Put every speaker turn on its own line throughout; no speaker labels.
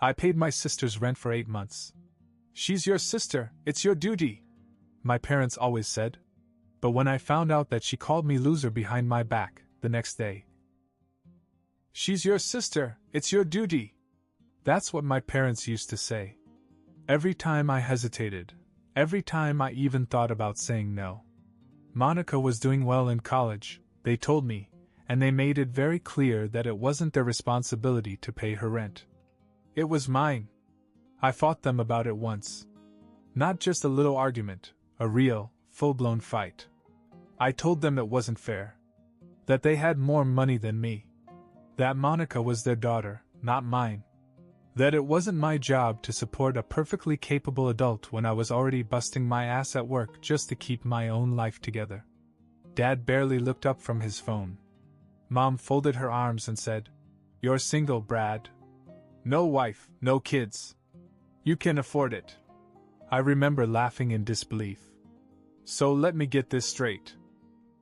I paid my sister's rent for 8 months. She's your sister, it's your duty, my parents always said. But when I found out that she called me loser behind my back the next day, she's your sister, it's your duty. That's what my parents used to say. Every time I hesitated, every time I even thought about saying no. Monica was doing well in college, they told me, and they made it very clear that it wasn't their responsibility to pay her rent. It was mine. I fought them about it once. Not just a little argument, a real, full-blown fight. I told them it wasn't fair. That they had more money than me. That Monica was their daughter, not mine. That it wasn't my job to support a perfectly capable adult when I was already busting my ass at work just to keep my own life together. Dad barely looked up from his phone. Mom folded her arms and said, "You're single, Brad. No wife, no kids. You can afford it." I remember laughing in disbelief. "So let me get this straight.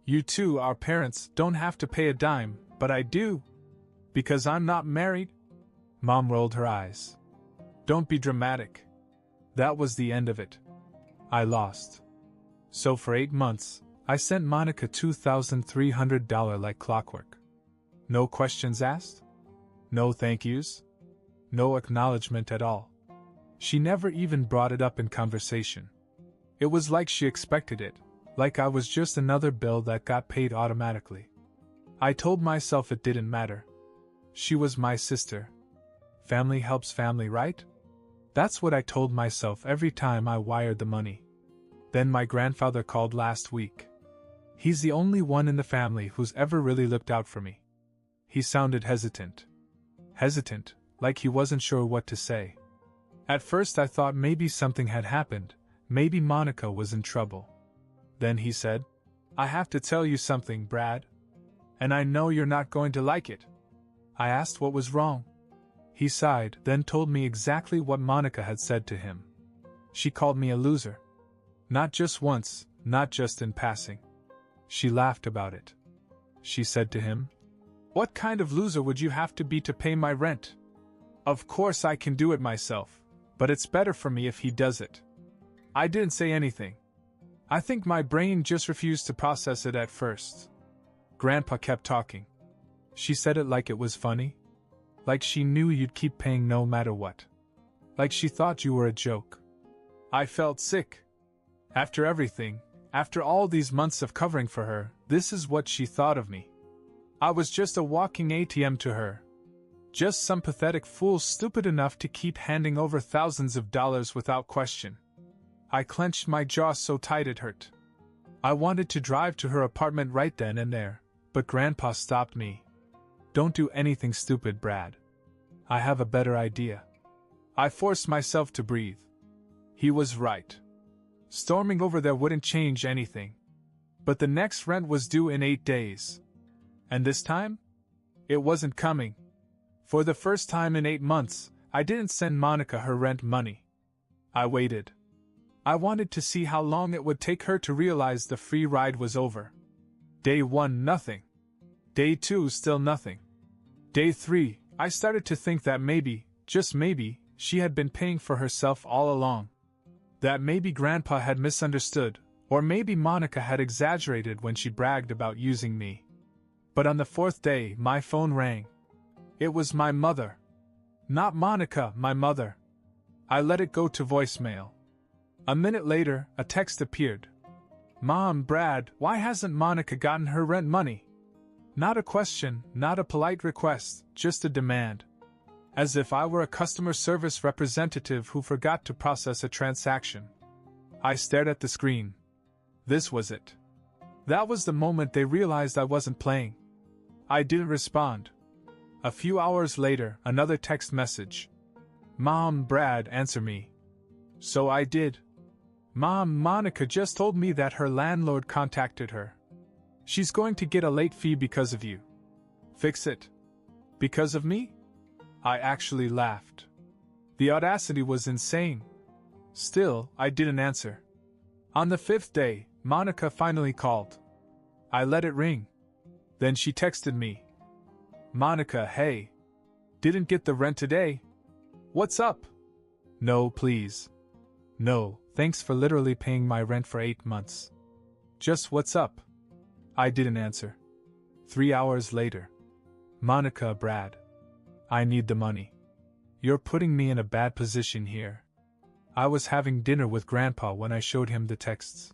You two, our parents, don't have to pay a dime, but I do. Because I'm not married?" Mom rolled her eyes. "Don't be dramatic." That was the end of it. I lost. So for 8 months, I sent Monica $2,300 like clockwork. No questions asked? No thank yous? No acknowledgement at all. She never even brought it up in conversation. It was like she expected it, like I was just another bill that got paid automatically. I told myself it didn't matter. She was my sister. Family helps family, right? That's what I told myself every time I wired the money. Then my grandfather called last week. He's the only one in the family who's ever really looked out for me. He sounded hesitant. Hesitant, like he wasn't sure what to say. At first I thought maybe something had happened, maybe Monica was in trouble. Then he said, "I have to tell you something, Brad. And I know you're not going to like it." I asked what was wrong. He sighed, then told me exactly what Monica had said to him. She called me a loser. Not just once, not just in passing. She laughed about it. She said to him, "What kind of loser would you have to be to pay my rent? Of course I can do it myself, but it's better for me if he does it." I didn't say anything. I think my brain just refused to process it at first. Grandpa kept talking. She said it like it was funny. Like she knew you'd keep paying no matter what. Like she thought you were a joke. I felt sick. After everything, after all these months of covering for her, this is what she thought of me. I was just a walking ATM to her. Just some pathetic fool stupid enough to keep handing over thousands of dollars without question. I clenched my jaw so tight it hurt. I wanted to drive to her apartment right then and there, but Grandpa stopped me. "Don't do anything stupid, Brad. I have a better idea." I forced myself to breathe. He was right. Storming over there wouldn't change anything. But the next rent was due in 8 days. And this time? It wasn't coming. For the first time in 8 months, I didn't send Monica her rent money. I waited. I wanted to see how long it would take her to realize the free ride was over. Day 1, nothing. Day 2, still nothing. Day 3, I started to think that maybe, just maybe, she had been paying for herself all along. That maybe Grandpa had misunderstood, or maybe Monica had exaggerated when she bragged about using me. But on the 4th day, my phone rang. It was my mother. Not Monica, my mother. I let it go to voicemail. A minute later, a text appeared. "Mom, Brad, why hasn't Monica gotten her rent money?" Not a question, not a polite request, just a demand. As if I were a customer service representative who forgot to process a transaction. I stared at the screen. This was it. That was the moment they realized I wasn't playing. I didn't respond. A few hours later, another text message. "Mom, Brad, answer me." So I did. "Mom, Monica just told me that her landlord contacted her. She's going to get a late fee because of you. Fix it." Because of me? I actually laughed. The audacity was insane. Still, I didn't answer. On the 5th day, Monica finally called. I let it ring. Then she texted me. "Monica, hey. Didn't get the rent today?" What's up? No, please. No, thanks for literally paying my rent for 8 months. Just what's up? I didn't answer. 3 hours later. Monica, Brad. I need the money. You're putting me in a bad position here. I was having dinner with Grandpa when I showed him the texts.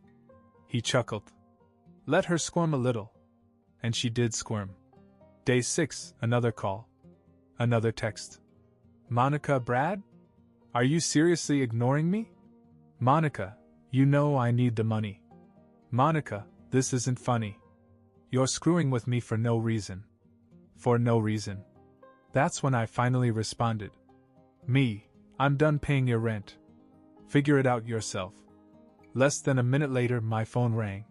He chuckled. Let her squirm a little. And she did squirm. Day 6, another call. Another text. Monica, Brad? Are you seriously ignoring me? Monica, you know I need the money. Monica, this isn't funny. You're screwing with me for no reason. For no reason. That's when I finally responded. I'm done paying your rent. Figure it out yourself. Less than a minute later, my phone rang.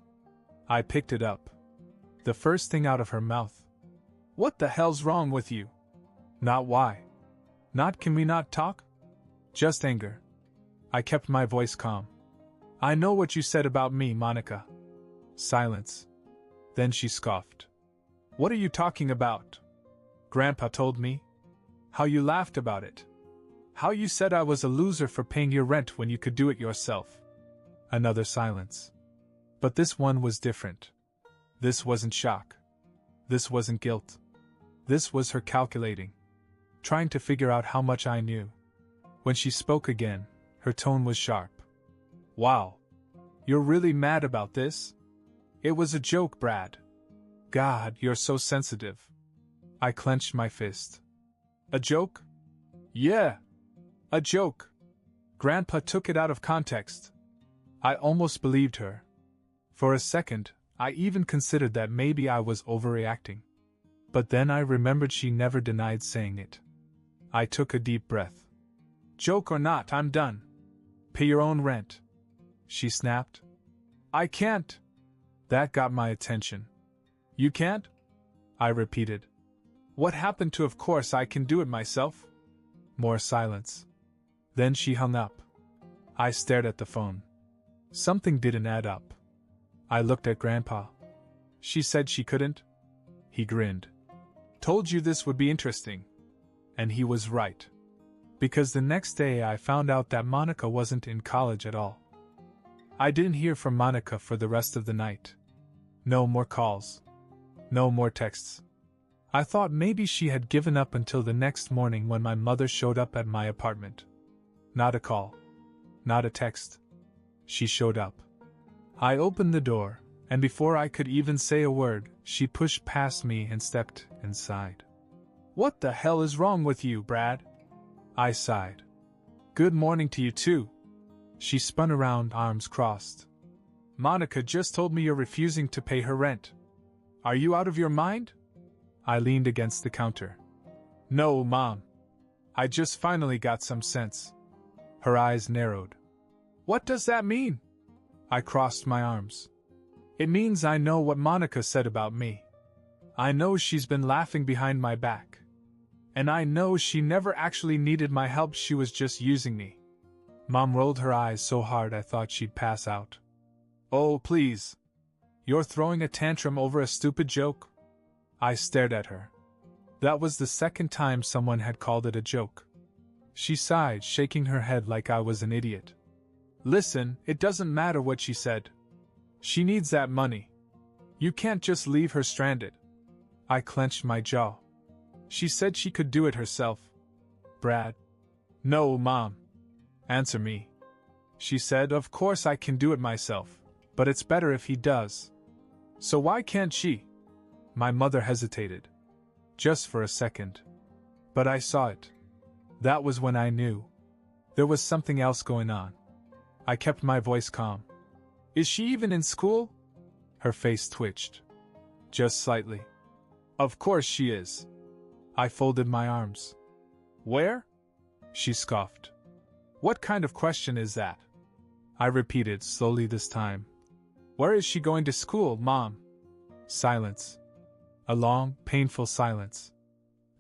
I picked it up. The first thing out of her mouth. What the hell's wrong with you? Not why. Not can we not talk? Just anger. I kept my voice calm. I know what you said about me, Monica. Silence. Then she scoffed. What are you talking about? Grandpa told me. How you laughed about it. How you said I was a loser for paying your rent when you could do it yourself. Another silence. But this one was different. This wasn't shock. This wasn't guilt. This was her calculating. Trying to figure out how much I knew. When she spoke again, her tone was sharp. Wow. You're really mad about this? It was a joke, Brad. God, you're so sensitive. I clenched my fist. A joke? Yeah. A joke. Grandpa took it out of context. I almost believed her. For a second, I even considered that maybe I was overreacting. But then I remembered she never denied saying it. I took a deep breath. Joke or not, I'm done. Pay your own rent. She snapped. I can't. That got my attention. You can't? I repeated. What happened to of course I can do it myself? More silence. Then she hung up. I stared at the phone. Something didn't add up. I looked at Grandpa. She said she couldn't? He grinned. Told you this would be interesting. And he was right. Because the next day I found out that Monica wasn't in college at all. I didn't hear from Monica for the rest of the night. No more calls. No more texts. I thought maybe she had given up until the next morning when my mother showed up at my apartment. Not a call. Not a text. She showed up. I opened the door, and before I could even say a word, she pushed past me and stepped inside. What the hell is wrong with you, Brad? I sighed. Good morning to you too. She spun around, arms crossed. Monica just told me you're refusing to pay her rent. Are you out of your mind? I leaned against the counter. No, Mom. I just finally got some sense. Her eyes narrowed. What does that mean? I crossed my arms. It means I know what Monica said about me. I know she's been laughing behind my back. And I know she never actually needed my help, she was just using me. Mom rolled her eyes so hard I thought she'd pass out. Oh, please. You're throwing a tantrum over a stupid joke? I stared at her. That was the second time someone had called it a joke. She sighed, shaking her head like I was an idiot. Listen, it doesn't matter what she said. She needs that money. You can't just leave her stranded. I clenched my jaw. She said she could do it herself. Brad. No, Mom. Answer me. She said, of course I can do it myself, but it's better if he does. So why can't she? My mother hesitated. Just for a second. But I saw it. That was when I knew. There was something else going on. I kept my voice calm. Is she even in school? Her face twitched. Just slightly. Of course she is. I folded my arms. Where? She scoffed. What kind of question is that? I repeated slowly this time. Where is she going to school, Mom? Silence. A long, painful silence.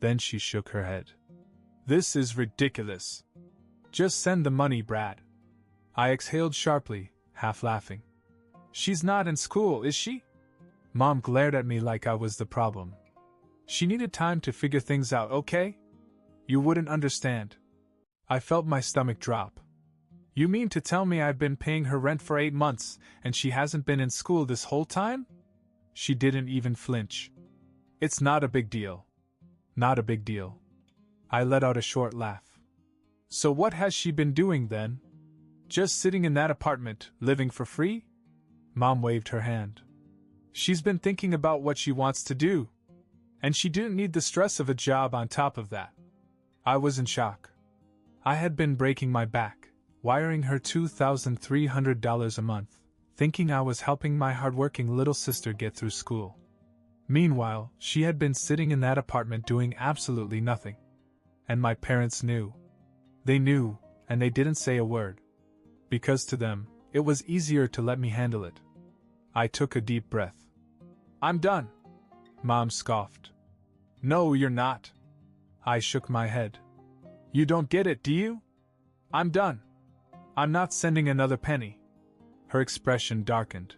Then she shook her head. This is ridiculous. Just send the money, Brad. I exhaled sharply, half laughing. She's not in school, is she? Mom glared at me like I was the problem. She needed time to figure things out, okay? You wouldn't understand. I felt my stomach drop. You mean to tell me I've been paying her rent for 8 months and she hasn't been in school this whole time? She didn't even flinch. It's not a big deal. Not a big deal. I let out a short laugh. So what has she been doing then? Just sitting in that apartment, living for free? Mom waved her hand. She's been thinking about what she wants to do. And she didn't need the stress of a job on top of that. I was in shock. I had been breaking my back, wiring her $2,300 a month, thinking I was helping my hardworking little sister get through school. Meanwhile, she had been sitting in that apartment doing absolutely nothing. And my parents knew. They knew, and they didn't say a word. Because to them, it was easier to let me handle it. I took a deep breath. I'm done. Mom scoffed. No, you're not. I shook my head. You don't get it, do you? I'm done. I'm not sending another penny. Her expression darkened.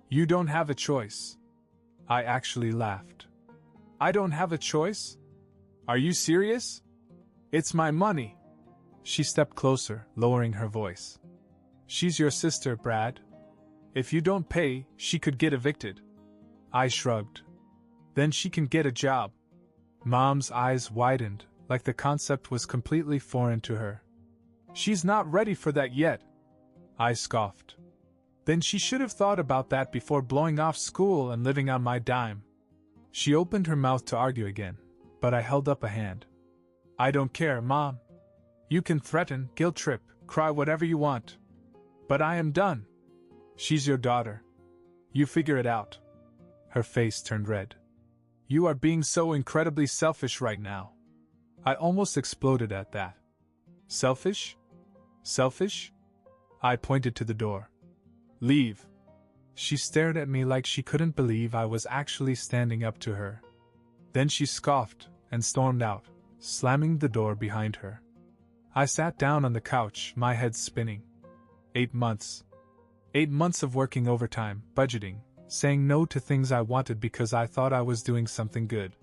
You don't have a choice. I actually laughed. I don't have a choice? Are you serious? It's my money. She stepped closer, lowering her voice. She's your sister, Brad. If you don't pay, she could get evicted. I shrugged. Then she can get a job. Mom's eyes widened, like the concept was completely foreign to her. She's not ready for that yet. I scoffed. Then she should have thought about that before blowing off school and living on my dime. She opened her mouth to argue again, but I held up a hand. I don't care, Mom. You can threaten, guilt trip, cry whatever you want. But I am done. She's your daughter. You figure it out. Her face turned red. You are being so incredibly selfish right now. I almost exploded at that. Selfish? Selfish? I pointed to the door. Leave. She stared at me like she couldn't believe I was actually standing up to her. Then she scoffed and stormed out, slamming the door behind her. I sat down on the couch, my head spinning. 8 months. 8 months of working overtime, budgeting, saying no to things I wanted because I thought I was doing something good.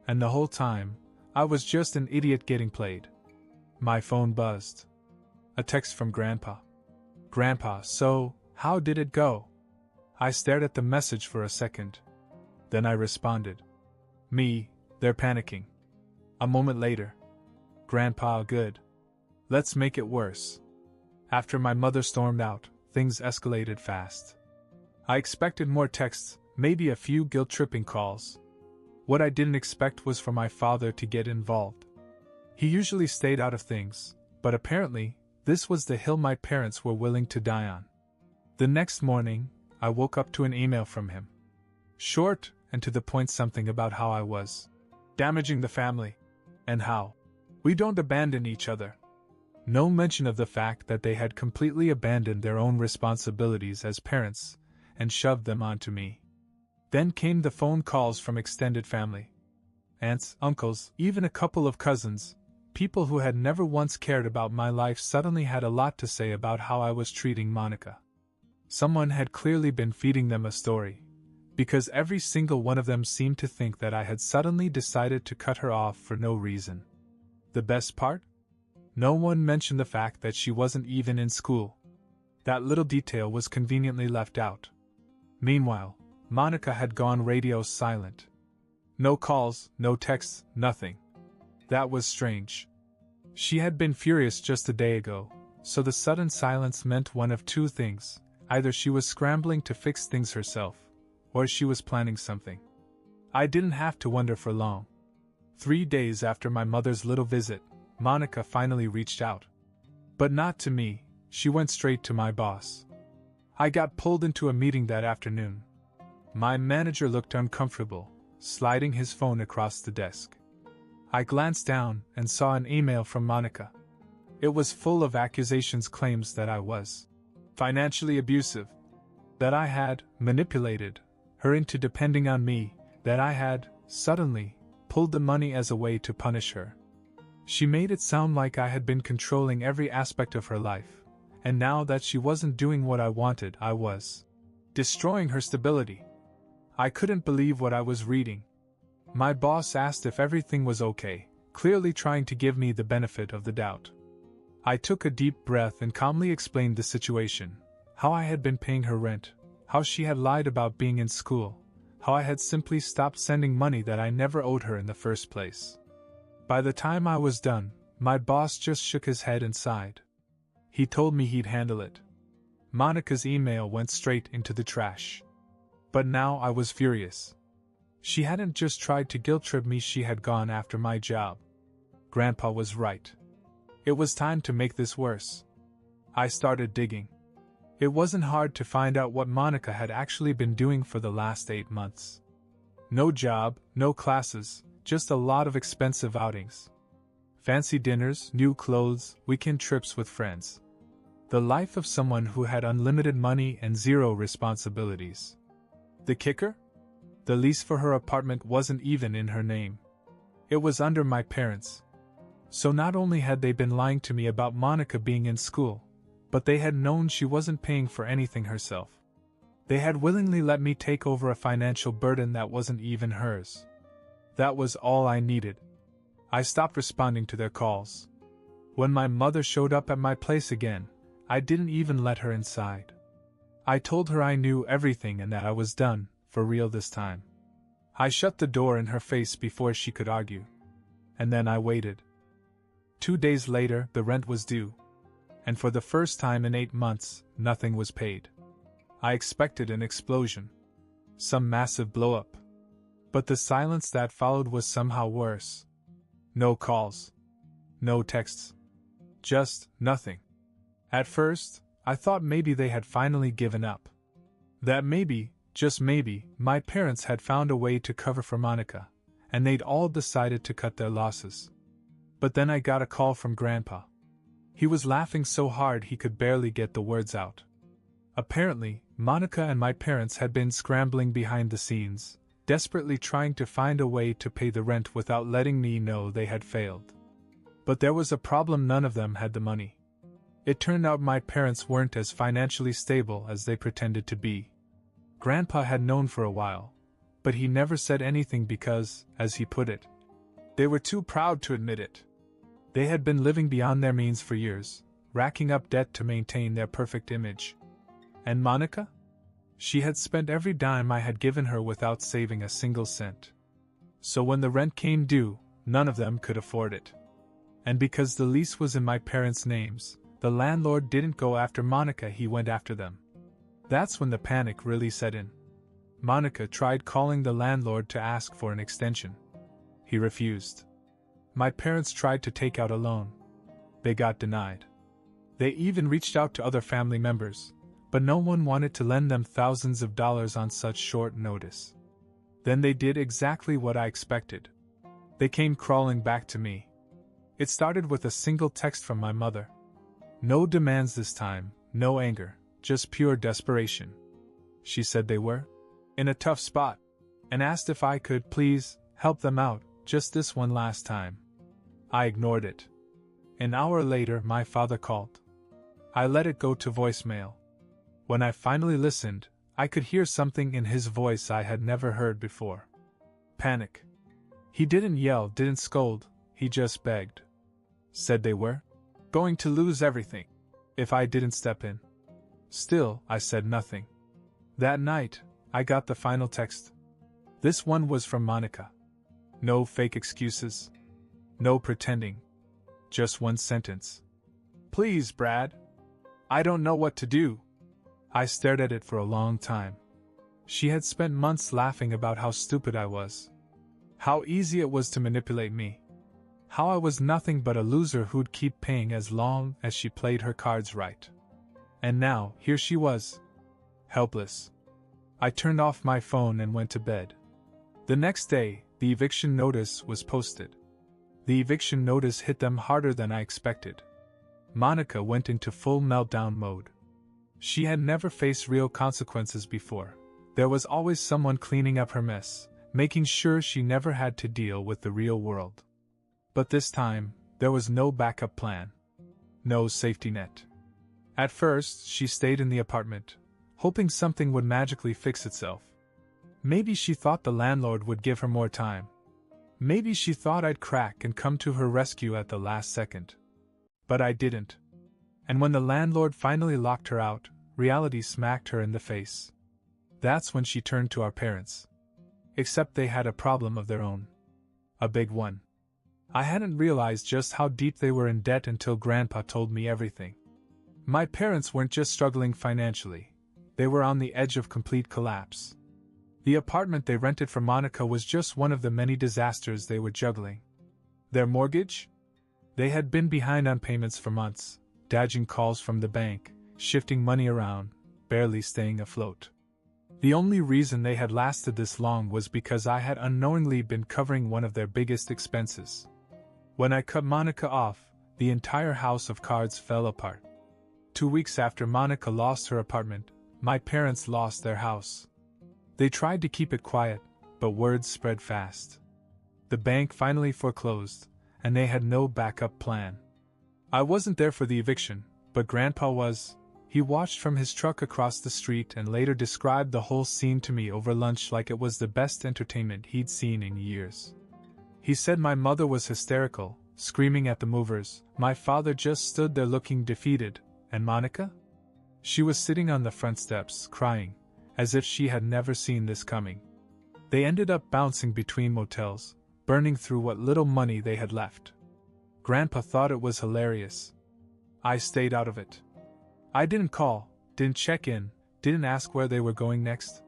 And the whole time, I was just an idiot getting played. My phone buzzed. A text from Grandpa. Grandpa, so, how did it go? I stared at the message for a second. Then I responded. Me, they're panicking. A moment later. Grandpa, good. Let's make it worse. After my mother stormed out, things escalated fast. I expected more texts, maybe a few guilt-tripping calls. What I didn't expect was for my father to get involved. He usually stayed out of things, but apparently, this was the hill my parents were willing to die on. The next morning, I woke up to an email from him. Short and to the point, something about how I was damaging the family, and how we don't abandon each other. No mention of the fact that they had completely abandoned their own responsibilities as parents and shoved them onto me. Then came the phone calls from extended family. Aunts, uncles, even a couple of cousins, people who had never once cared about my life suddenly had a lot to say about how I was treating Monica. Someone had clearly been feeding them a story, because every single one of them seemed to think that I had suddenly decided to cut her off for no reason. The best part? No one mentioned the fact that she wasn't even in school. That little detail was conveniently left out. Meanwhile, Monica had gone radio silent. No calls, no texts, nothing. That was strange. She had been furious just a day ago, so the sudden silence meant one of two things. Either she was scrambling to fix things herself, or she was planning something. I didn't have to wonder for long. 3 days after my mother's little visit, Monica finally reached out. But not to me, she went straight to my boss. I got pulled into a meeting that afternoon. My manager looked uncomfortable, sliding his phone across the desk. I glanced down and saw an email from Monica. It was full of accusations, claims that I was financially abusive, that I had manipulated her into depending on me, that I had, suddenly, pulled the money as a way to punish her. She made it sound like I had been controlling every aspect of her life, and now that she wasn't doing what I wanted, I was destroying her stability. I couldn't believe what I was reading. My boss asked if everything was okay, clearly trying to give me the benefit of the doubt. I took a deep breath and calmly explained the situation, how I had been paying her rent, how she had lied about being in school, how I had simply stopped sending money that I never owed her in the first place. By the time I was done, my boss just shook his head and sighed. He told me he'd handle it. Monica's email went straight into the trash. But now I was furious. She hadn't just tried to guilt-trip me, she had gone after my job. Grandpa was right. It was time to make this worse. I started digging. It wasn't hard to find out what Monica had actually been doing for the last 8 months. No job, no classes, just a lot of expensive outings. Fancy dinners, new clothes, weekend trips with friends. The life of someone who had unlimited money and zero responsibilities. The kicker? The lease for her apartment wasn't even in her name. It was under my parents'. So not only had they been lying to me about Monica being in school, but they had known she wasn't paying for anything herself. They had willingly let me take over a financial burden that wasn't even hers. That was all I needed. I stopped responding to their calls. When my mother showed up at my place again, I didn't even let her inside. I told her I knew everything and that I was done, for real this time. I shut the door in her face before she could argue. And then I waited. 2 days later, the rent was due. And for the first time in 8 months, nothing was paid. I expected an explosion. Some massive blow-up. But the silence that followed was somehow worse. No calls. No texts. Just nothing. At first, I thought maybe they had finally given up. That maybe, just maybe, my parents had found a way to cover for Monica, and they'd all decided to cut their losses. But then I got a call from Grandpa. He was laughing so hard he could barely get the words out. Apparently, Monica and my parents had been scrambling behind the scenes, desperately trying to find a way to pay the rent without letting me know they had failed. But there was a problem: none of them had the money. It turned out my parents weren't as financially stable as they pretended to be. Grandpa had known for a while, but he never said anything because, as he put it, they were too proud to admit it. They had been living beyond their means for years, racking up debt to maintain their perfect image. And Monica? She had spent every dime I had given her without saving a single cent. So when the rent came due, none of them could afford it. And because the lease was in my parents' names, the landlord didn't go after Monica, he went after them. That's when the panic really set in. Monica tried calling the landlord to ask for an extension. He refused. My parents tried to take out a loan. They got denied. They even reached out to other family members, but no one wanted to lend them thousands of dollars on such short notice. Then they did exactly what I expected. They came crawling back to me. It started with a single text from my mother. No demands this time, no anger, just pure desperation. She said they were in a tough spot, and asked if I could please help them out just this one last time. I ignored it. An hour later, my father called. I let it go to voicemail. When I finally listened, I could hear something in his voice I had never heard before. Panic. He didn't yell, didn't scold, he just begged. Said they were going to lose everything if I didn't step in. Still, I said nothing. That night, I got the final text. This one was from Monica. No fake excuses. No pretending. Just one sentence. Please, Brad. I don't know what to do. I stared at it for a long time. She had spent months laughing about how stupid I was. How easy it was to manipulate me. How I was nothing but a loser who'd keep paying as long as she played her cards right. And now, here she was. Helpless. I turned off my phone and went to bed. The next day, the eviction notice was posted. The eviction notice hit them harder than I expected. Monica went into full meltdown mode. She had never faced real consequences before. There was always someone cleaning up her mess, making sure she never had to deal with the real world. But this time, there was no backup plan. No safety net. At first, she stayed in the apartment, hoping something would magically fix itself. Maybe she thought the landlord would give her more time. Maybe she thought I'd crack and come to her rescue at the last second. But I didn't. And when the landlord finally locked her out, reality smacked her in the face. That's when she turned to our parents. Except they had a problem of their own. A big one. I hadn't realized just how deep they were in debt until Grandpa told me everything. My parents weren't just struggling financially, they were on the edge of complete collapse. The apartment they rented for Monica was just one of the many disasters they were juggling. Their mortgage? They had been behind on payments for months, dodging calls from the bank, shifting money around, barely staying afloat. The only reason they had lasted this long was because I had unknowingly been covering one of their biggest expenses. When I cut Monica off, the entire house of cards fell apart. 2 weeks after Monica lost her apartment, my parents lost their house. They tried to keep it quiet, but words spread fast. The bank finally foreclosed, and they had no backup plan. I wasn't there for the eviction, but Grandpa was. He watched from his truck across the street and later described the whole scene to me over lunch like it was the best entertainment he'd seen in years. He said my mother was hysterical, screaming at the movers. My father just stood there looking defeated, and Monica? She was sitting on the front steps, crying, as if she had never seen this coming. They ended up bouncing between motels, burning through what little money they had left. Grandpa thought it was hilarious. I stayed out of it. I didn't call, didn't check in, didn't ask where they were going next.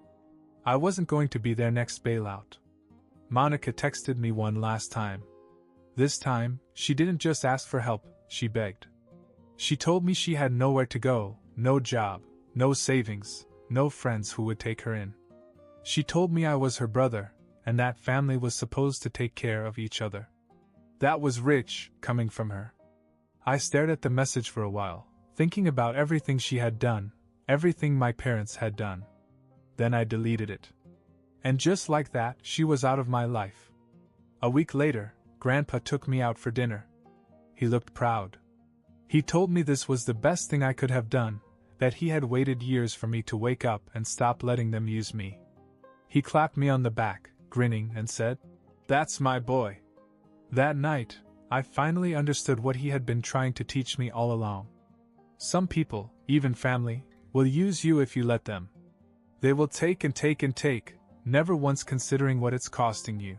I wasn't going to be their next bailout. Monica texted me one last time. This time, she didn't just ask for help, she begged. She told me she had nowhere to go, no job, no savings, no friends who would take her in. She told me I was her brother, and that family was supposed to take care of each other. That was rich, coming from her. I stared at the message for a while, thinking about everything she had done, everything my parents had done. Then I deleted it. And just like that, she was out of my life. A week later, Grandpa took me out for dinner. He looked proud. He told me this was the best thing I could have done, that he had waited years for me to wake up and stop letting them use me. He clapped me on the back, grinning, and said, "That's my boy." That night, I finally understood what he had been trying to teach me all along. Some people, even family, will use you if you let them. They will take and take and take, never once considering what it's costing you.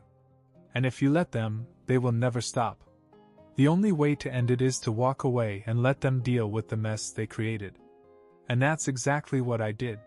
And if you let them, they will never stop. The only way to end it is to walk away and let them deal with the mess they created. And that's exactly what I did.